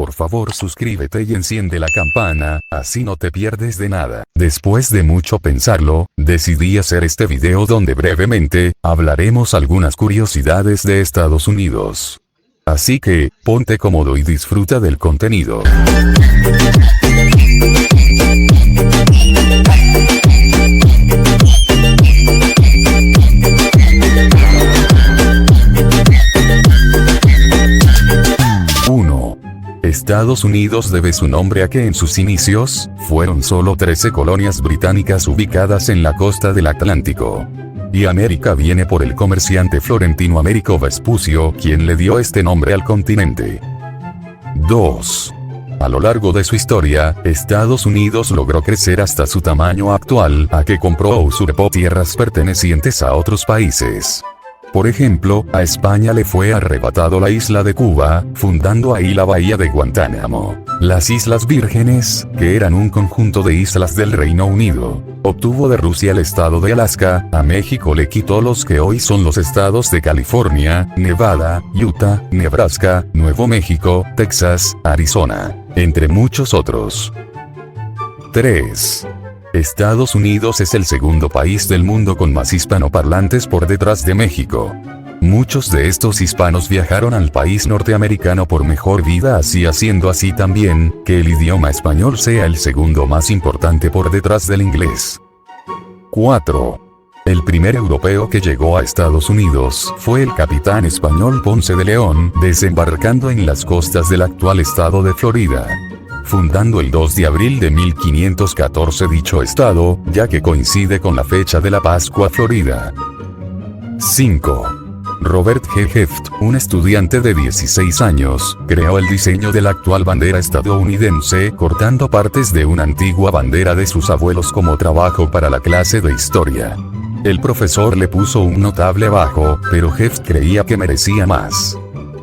Por favor suscríbete y enciende la campana, así no te pierdes de nada. Después de mucho pensarlo, decidí hacer este video donde brevemente, hablaremos algunas curiosidades de Estados Unidos. Así que, ponte cómodo y disfruta del contenido. Estados Unidos debe su nombre a que en sus inicios, fueron solo 13 colonias británicas ubicadas en la costa del Atlántico. Y América viene por el comerciante florentino Américo Vespucio, quien le dio este nombre al continente. 2. A lo largo de su historia, Estados Unidos logró crecer hasta su tamaño actual, a que compró o usurpó tierras pertenecientes a otros países. Por ejemplo, a España le fue arrebatado la isla de Cuba, fundando ahí la bahía de Guantánamo. Las Islas Vírgenes, que eran un conjunto de islas del Reino Unido, obtuvo de Rusia el estado de Alaska, a México le quitó los que hoy son los estados de California, Nevada, Utah, Nebraska, Nuevo México, Texas, Arizona, entre muchos otros. 3. Estados Unidos es el segundo país del mundo con más hispanoparlantes por detrás de México. Muchos de estos hispanos viajaron al país norteamericano por mejor vida, así haciendo así también, que el idioma español sea el segundo más importante por detrás del inglés. 4. El primer europeo que llegó a Estados Unidos fue el capitán español Ponce de León, desembarcando en las costas del actual estado de Florida, fundando el 2 de abril de 1514 dicho estado, ya que coincide con la fecha de la Pascua Florida. 5. Robert G. Heft, un estudiante de 16 años, creó el diseño de la actual bandera estadounidense, cortando partes de una antigua bandera de sus abuelos como trabajo para la clase de historia. El profesor le puso un notable bajo, pero Heft creía que merecía más.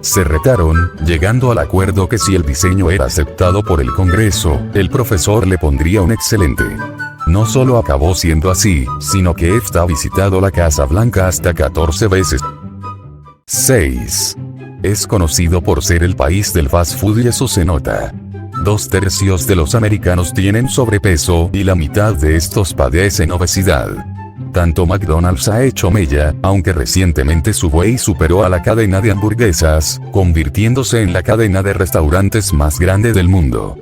Se retaron, llegando al acuerdo que si el diseño era aceptado por el Congreso, el profesor le pondría un excelente. No solo acabó siendo así, sino que Heft ha visitado la Casa Blanca hasta 14 veces. 6. Es conocido por ser el país del fast food y eso se nota. 2/3 de los americanos tienen sobrepeso y la mitad de estos padecen obesidad. Tanto McDonald's ha hecho mella, aunque recientemente Subway superó a la cadena de hamburguesas, convirtiéndose en la cadena de restaurantes más grande del mundo.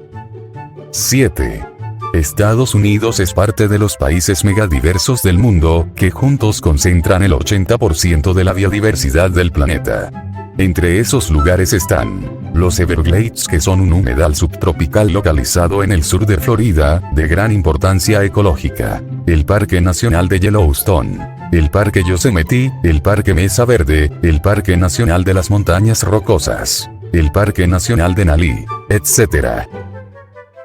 7. Estados Unidos es parte de los países megadiversos del mundo, que juntos concentran el 80% de la biodiversidad del planeta. Entre esos lugares están los Everglades, que son un humedal subtropical localizado en el sur de Florida, de gran importancia ecológica, el Parque Nacional de Yellowstone, el Parque Yosemite, el Parque Mesa Verde, el Parque Nacional de las Montañas Rocosas, el Parque Nacional de Nalí, etc.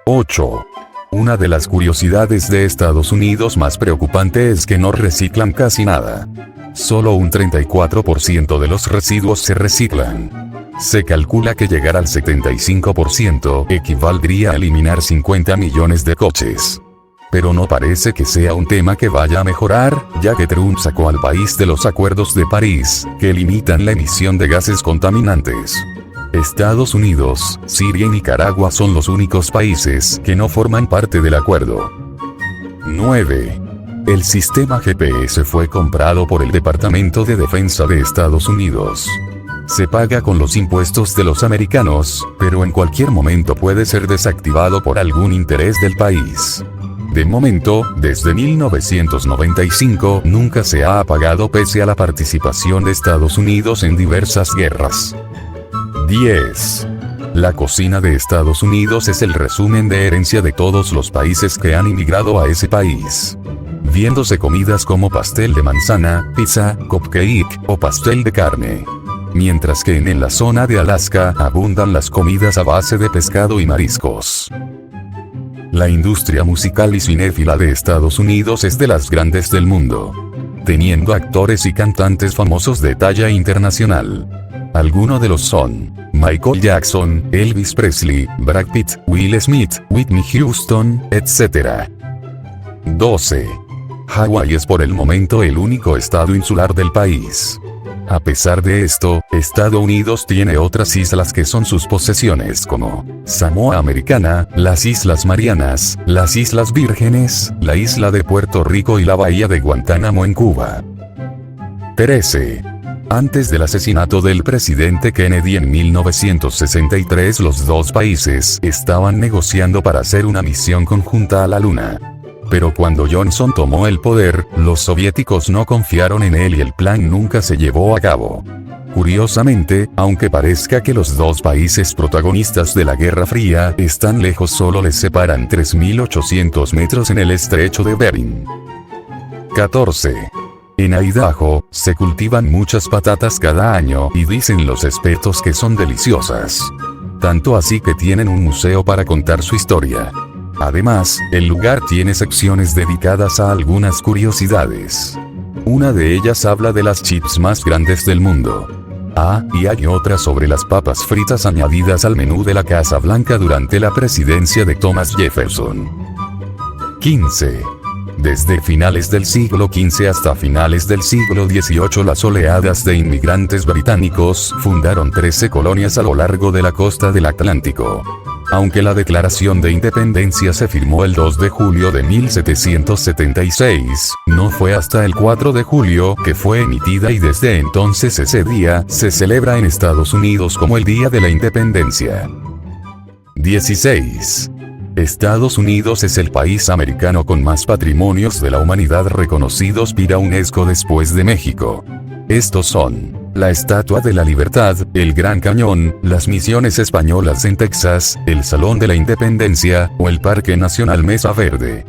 8. Una de las curiosidades de Estados Unidos más preocupante es que no reciclan casi nada. Solo un 34% de los residuos se reciclan. Se calcula que llegar al 75% equivaldría a eliminar 50 millones de coches. Pero no parece que sea un tema que vaya a mejorar, ya que Trump sacó al país de los acuerdos de París, que limitan la emisión de gases contaminantes. Estados Unidos, Siria y Nicaragua son los únicos países que no forman parte del acuerdo. 9. El sistema GPS fue comprado por el Departamento de Defensa de Estados Unidos. Se paga con los impuestos de los americanos, pero en cualquier momento puede ser desactivado por algún interés del país. De momento, desde 1995 nunca se ha apagado pese a la participación de Estados Unidos en diversas guerras. 10. La cocina de Estados Unidos es el resumen de herencia de todos los países que han inmigrado a ese país. Viéndose comidas como pastel de manzana, pizza, cupcake o pastel de carne. Mientras que en la zona de Alaska abundan las comidas a base de pescado y mariscos. La industria musical y cinéfila de Estados Unidos es de las grandes del mundo, teniendo actores y cantantes famosos de talla internacional. Algunos de los son Michael Jackson, Elvis Presley, Brad Pitt, Will Smith, Whitney Houston, etc. 12. Hawái es por el momento el único estado insular del país. A pesar de esto, Estados Unidos tiene otras islas que son sus posesiones como Samoa Americana, las Islas Marianas, las Islas Vírgenes, la isla de Puerto Rico y la bahía de Guantánamo en Cuba. 13. Antes del asesinato del presidente Kennedy en 1963, los dos países estaban negociando para hacer una misión conjunta a la Luna. Pero cuando Johnson tomó el poder, los soviéticos no confiaron en él y el plan nunca se llevó a cabo. Curiosamente, aunque parezca que los dos países protagonistas de la Guerra Fría están lejos, solo les separan 3.800 metros en el estrecho de Bering. 14. En Idaho, se cultivan muchas patatas cada año y dicen los expertos que son deliciosas. Tanto así que tienen un museo para contar su historia. Además, el lugar tiene secciones dedicadas a algunas curiosidades. Una de ellas habla de las chips más grandes del mundo. Y hay otra sobre las papas fritas añadidas al menú de la Casa Blanca durante la presidencia de Thomas Jefferson. 15. Desde finales del siglo XV hasta finales del siglo XVIII, las oleadas de inmigrantes británicos fundaron 13 colonias a lo largo de la costa del Atlántico. Aunque la Declaración de Independencia se firmó el 2 de julio de 1776, no fue hasta el 4 de julio que fue emitida y desde entonces ese día se celebra en Estados Unidos como el Día de la Independencia. 16. Estados Unidos es el país americano con más patrimonios de la humanidad reconocidos por la UNESCO después de México. Estos son la Estatua de la Libertad, el Gran Cañón, las misiones españolas en Texas, el Salón de la Independencia, o el Parque Nacional Mesa Verde.